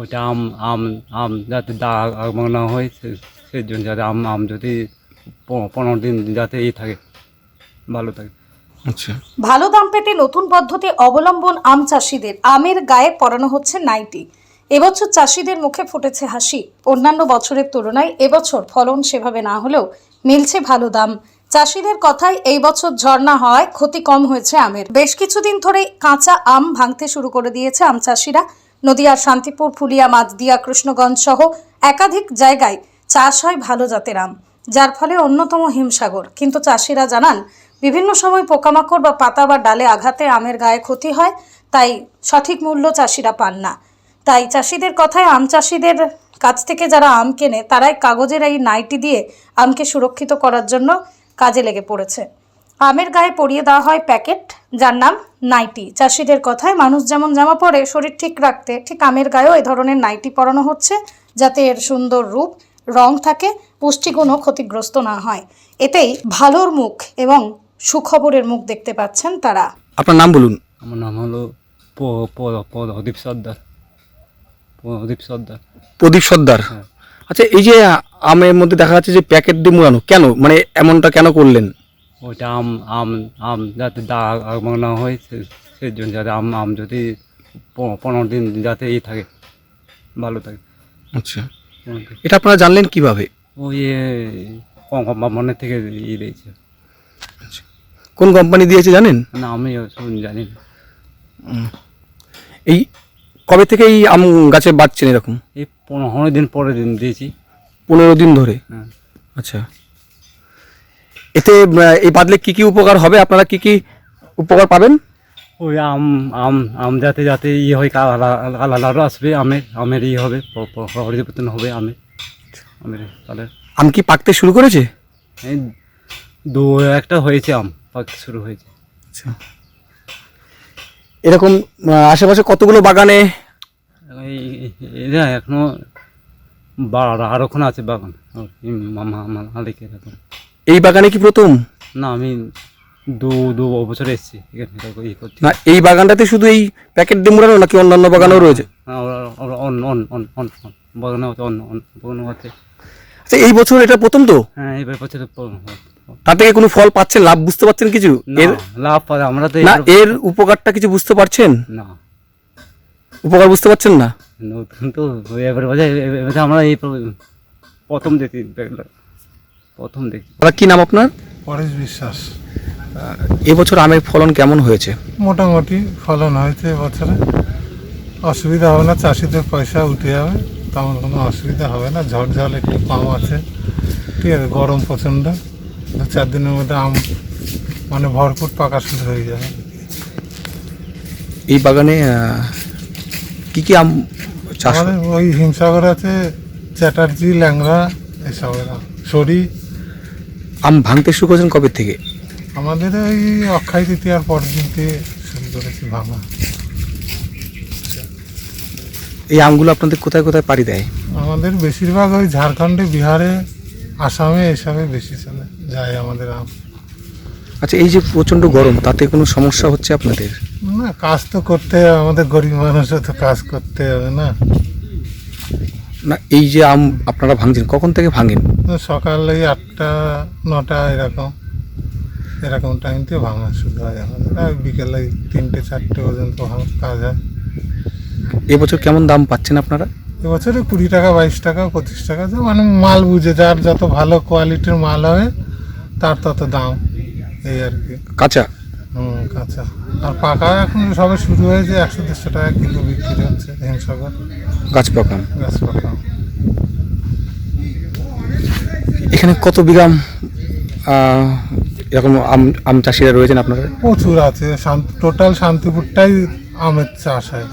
ওইটা আম আম আম যাতে দাগ আগমন না হয় সেই জন্য যাতে আম যদি 15 দিন যাতে থাকে ভালো থাকে। আচ্ছা, ভালো দাম পেতে নতুন পদ্ধতি অবলম্বন আম চাষিদের। আমের গায়ে পরানো হচ্ছে নাইটি। এবছর চাষিদের মুখে ফুটেছে হাসি। অন্যান্য বছরের তুলনায় এবছর ফলন সেভাবে না হলেও মিলছে ভালো দাম। চাষিদের কথায় এই বছর ঝড় হওয়ায় ক্ষতি কম হয়েছে আমের। বেশ কিছুদিন ধরে কাঁচা আম ভাঙতে শুরু করে দিয়েছে আম চাষিরা। নদিয়ার শান্তিপুর, ফুলিয়া, মাছদিয়া, কৃষ্ণগঞ্জ সহ একাধিক জায়গায় চাষ হয় ভালো জাতের আম, যার ফলে অন্যতম হিমসাগর। কিন্তু চাষিরা জানান, বিভিন্ন সময় পোকামাকড় বা পাতা বা ডালে আঘাতে আমের গায়ে ক্ষতি হয়, তাই সঠিক মূল্য চাষিরা পান না। তাই চাষিদের কথায় আম চাষিদের কাছ থেকে যারা আম কেনে তারাই কাগজের এই নাইটি দিয়ে আমকে সুরক্ষিত করার জন্য কাজে লেগে পড়েছে। আমের গায়ে পরিয়ে দেওয়া হয় প্যাকেট, যার নাম নাইটি। চাষিদের কথায় মানুষ যেমন জামা পরে শরীর ঠিক রাখতে, ঠিক আমের গায়েও এই ধরনের নাইটি পরানো হচ্ছে, যাতে এর সুন্দর রূপ, রং থাকে, পুষ্টিগুণও ক্ষতিগ্রস্ত না হয়। এতেই ভালোর মুখ এবং সুখবরের মুখ দেখতে পাচ্ছেন তারা। আপনার নাম বলুন। আমার নাম হলো প্রদীপ সর্দার। প্রদীপ সর্দার। প্রদীপ সর্দার। হ্যাঁ। আচ্ছা, এই যে আমের মধ্যে দেখা যাচ্ছে যে প্যাকেট দিয়ে মোড়ানো, কেন, মানে এমনটা কেন করলেন? ওইটা আম আম আম যাতে দাগ আগমন না হয় সেই জন্য যাতে আম যদি 15 দিন যাতে থাকে ভালো থাকে। আচ্ছা, এটা আপনারা জানলেন কিভাবে? ওই কোম্পানির থেকে দিয়েছে। কোন কোম্পানি দিয়েছে জানেন? না, আমি জানি না। এই কবে থেকে এই আম গাছে বাড়ছেন এরকম? এই 15 দিন পরে দিয়েছি। 15 দিন ধরে? হ্যাঁ। আচ্ছা, এতে এই বাদলে কি কি উপকার হবে, আপনারা কি কি উপকার পাবেন? ওই আম আম আম যাতে যাতে হয়, কালার আসবে, আমের হবে, পরিবর্তন হবে আমের কালার। আম কি পাকতে শুরু করেছে? এই একটা হয়েছে, আম পাকতে শুরু হয়েছে। আচ্ছা, এরকম আশেপাশে কতগুলো বাগানে? এরা এখনো আরোক্ষণ আছে বাগান মালিকের এখন। এই বাগানে কি প্রথম? না, আমি দু বছর এসেছি এখানে করছি। না, এই বাগানটাতে শুধু এই প্যাকেট দিয়ে মোড়ানো নাকি অন্যান্য বাগানও রয়েছে? বাগানে বাগানও আছে। আচ্ছা, এই বছর এটা প্রথম তো? হ্যাঁ, এবার বছর তার থেকে কোনো ফল পাচ্ছেন, লাভ বুঝতে পারছেন কিছু? এর লাভ পাই আমরা তো। না, এর উপকারটা কিছু বুঝতে পারছেন? না, উপকার বুঝতে পারছেন না? নতুন তো এবার আমরা এই প্রথম দেখি। কি নাম আপনার? পরেশ বিশ্বাস। এবছর আমের ফলন কেমন হয়েছে? মোটামুটি ফলন হয়েছে এবছরে, অসুবিধা হবে না, চাষিদের পয়সা উঠে যাবে, তেমন কোনো অসুবিধা হবে না। ঝড় ঝড় একটু কম আছে, ঠিক আছে। গরম প্রচণ্ড, 2-4 দিনের মধ্যে আম মানে ভরপুর পাকা শুরু হয়ে যাবে। এই বাগানে কি কি আম চাষ? আমাদের ওই হিমসাগর আছে, চ্যাটার্জি, ল্যাংড়া, এসবের আম, সরি। আম ভাঙতে শুরু করেছেন কবে থেকে? আমাদের ওই অক্ষয় তৃতীয়ার পর দিন থেকে শুরু করেছি ভাঙা। এই আমগুলো আপনাদের কোথায় কোথায় পাড়ি দেয়? আমাদের বেশিরভাগ ওই ঝাড়খণ্ডে, বিহারে, আসামে এসবে বেশি চলে যায় আমাদের আম। আচ্ছা, এই যে প্রচণ্ড গরম, তাতে কোনো সমস্যা হচ্ছে আপনাদের? না, কাজ তো করতে হবে, আমাদের গরিব মানুষও তো কাজ করতে হবে না। না, এই যে আম আপনারা ভাঙছেন, কখন থেকে ভাঙেন? সকালে 8টা-9টা এরকম টাইম থেকে ভাঙা শুরু হয় আমাদের, আর বিকেলে 3টে-4টে পর্যন্ত কাজ হয়। এবছর কেমন দাম পাচ্ছেন আপনারা? এবছরে 20 টাকা, 22 টাকা, 25 টাকা, যা মানে মাল বুঝে, যার যত ভালো কোয়ালিটির মাল হয় তার তত দাম, এই আর কি। কাঁচা? কাঁচা। আর পাকা এখন সবে শুরু হয়েছে, 100-150 টাকা কিলো বিক্রি হচ্ছে হিমসাগর গাছ পাকাম। গাছ পাকা। এখানে কত বিঘা এরকম আম চাষিরা রয়েছেন আপনারা? প্রচুর আছে, টোটাল শান্তিপুরটাই আমের চাষ হয়।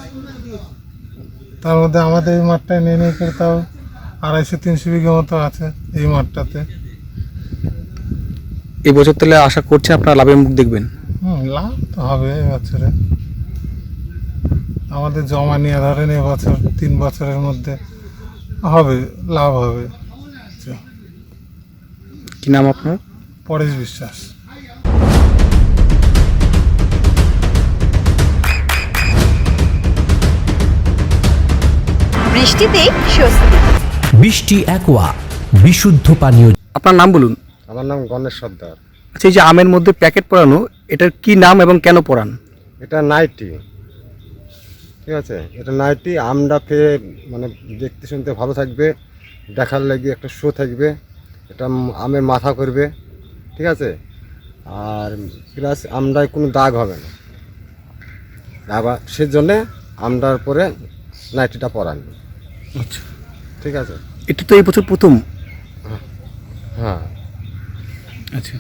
তার মধ্যে আমাদের এই মাঠটায় নিয়ে করে তাও 250-300 বিঘা মতো আছে এই মাঠটাতে। এবছর তাহলে আশা করছেন আপনারা লাভের মুখ দেখবেন? লাভ তো হবে এবছরে। আমাদের জমা নিয়ে ধরেন এবছর 3 বছরের মধ্যে হবে, লাভ হবে। কি নাম আপনার? পরেশ বিশ্বাস। বৃষ্টিতেই স্বস্তি। বৃষ্টি অ্যাকোয়া বিশুদ্ধ পানীয়। আপনার নাম বলুন। আমার নাম গণেশ সর্দার। আচ্ছা, এই যে আমের মধ্যে প্যাকেট পরানো, এটার কি নাম এবং কেন পরান? এটা নাইটি, ঠিক আছে। এটা নাইটি আমটা খেয়ে মানে দেখতে শুনতে ভালো থাকবে, দেখার লাগি একটা শো থাকবে, এটা আমের মাথা করবে, ঠিক আছে। আর প্লাস আমটায় কোনো দাগ হবে না, আবার সেজন্যে আমটার পরে নাইটিটা পরান। আচ্ছা, ঠিক আছে। এটা তো এই বছর প্রথম। হ্যাঁ। আচ্ছা,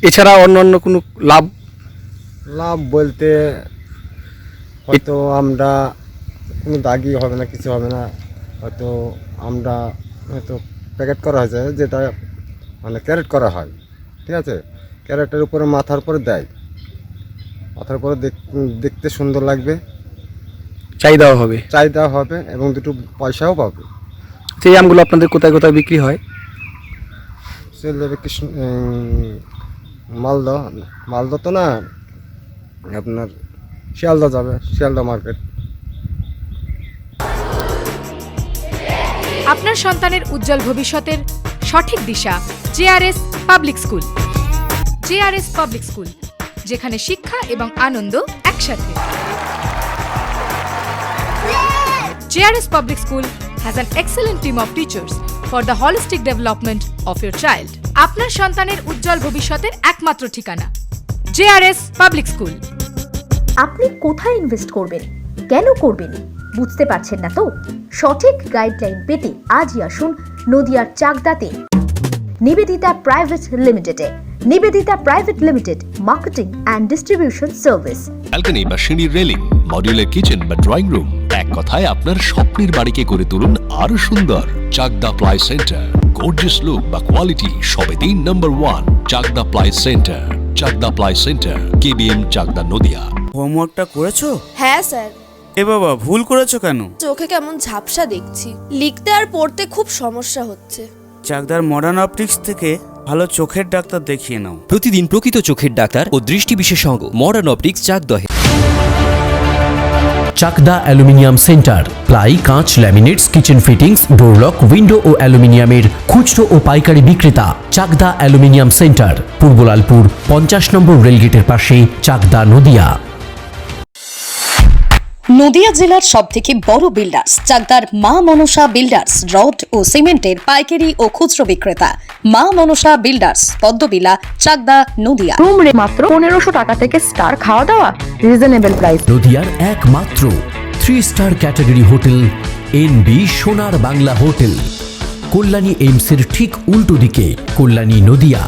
এছাড়া অন্য কোনো লাভ? লাভ বলতে হয়তো আমরা কোনো দাগই হবে না, কিছু হবে না। হয়তো আমরা হয়তো প্যাকেট করা হয়েছে, যেটা মানে ক্যারেট করা হয়, ঠিক আছে। ক্যারেটের উপরে মাথার উপরে দেয়, মাথার উপরে দেখতে সুন্দর লাগবে, চাহিদাও হবে। চাহিদা হবে এবং দুটো পয়সাও পাবে। সেই আমগুলো আপনাদের কোথায় কোথায় বিক্রি হয়? সেল যাবে মালদা, মালদা তো না, আপনার শিয়ালদা যাবে, শিয়ালদা মার্কেট। আপনার সন্তানের উজ্জ্বল ভবিষ্যতের সঠিক দিশা JRS public school. JRS public school, যেখানে শিক্ষা এবং আনন্দ একসাথে। JRS public school has an excellent team of teachers for the holistic development of your child. আপনার সন্তানের উজ্জ্বল ভবিষ্যতের একমাত্র ঠিকানা জেআরএস পাবলিক স্কুল। আপনি কোথায় ইনভেস্ট করবেন, কেন করবেন বুঝতে পারছেন না তো? সঠিক গাইডলাইন পেতে আজই আসুন নদিয়ার চাকদাতে নিবেদিতা প্রাইভেট লিমিটেডে। Nivedita private limited, marketing and distribution service. Balcony বা সিঁড়ির রেলিং, মডিউলার কিচেন বা ড্রয়িং রুম, এক কথায় আপনার স্বপ্নের বাড়িকে করে তুলুন আরো সুন্দর। Chakdaha ply centre, gorgeous look বা কোয়ালিটি সবে দিন number 1 Chakdaha ply centre. Chakdaha ply centre, KBM, Chakdaha, Nadia. হোমওয়ার্কটা করেছো? হ্যাঁ স্যার। এ বাবা, ভুল করেছো কেন? চোখে কেমন ঝাপসা দেখছি, লিখতে আর পড়তে খুব সমস্যা হচ্ছে। চাকদার মডার্ন অপটিক্স থেকে ভালো চোখের ডাক্তার দেখিয়ে নাও। প্রতিদিন প্রকৃত চোখের ডাক্তার ও দৃষ্টি বিশেষজ্ঞ modern optics Chakdaha. Chakdaha aluminium centre, ply, কাঁচ, laminates, kitchen fittings, door lock, window ও অ্যালুমিনিয়ামের খুচরো ও পাইকারি বিক্রেতা। চাকদা অ্যালুমিনিয়াম সেন্টার, পূর্ব লালপুর 50 নম্বর রেলগেটের পাশে, চাকদা, নদিয়া। নদিয়া জেলার সবথেকে বড় বিল্ডার্স চাকদার মা মনসা বিল্ডার্স, রড ও সিমেন্টের পাইকারি ও খুচরো বিক্রেতা। মা মনসা বিল্ডার্স, পদ্মবিলা, চাকদা, নদিয়া। রুম রে মাত্র 1500 টাকা থেকে স্টার, খাওয়া দাওয়া রিজনেবল প্রাইস। নদিয়ার একমাত্র 3 স্টার ক্যাটাগরি হোটেল এনবি সোনার বাংলা হোটেল, কল্যাণী এইমসের ঠিক উল্টো দিকে, কল্যাণী, নদিয়া।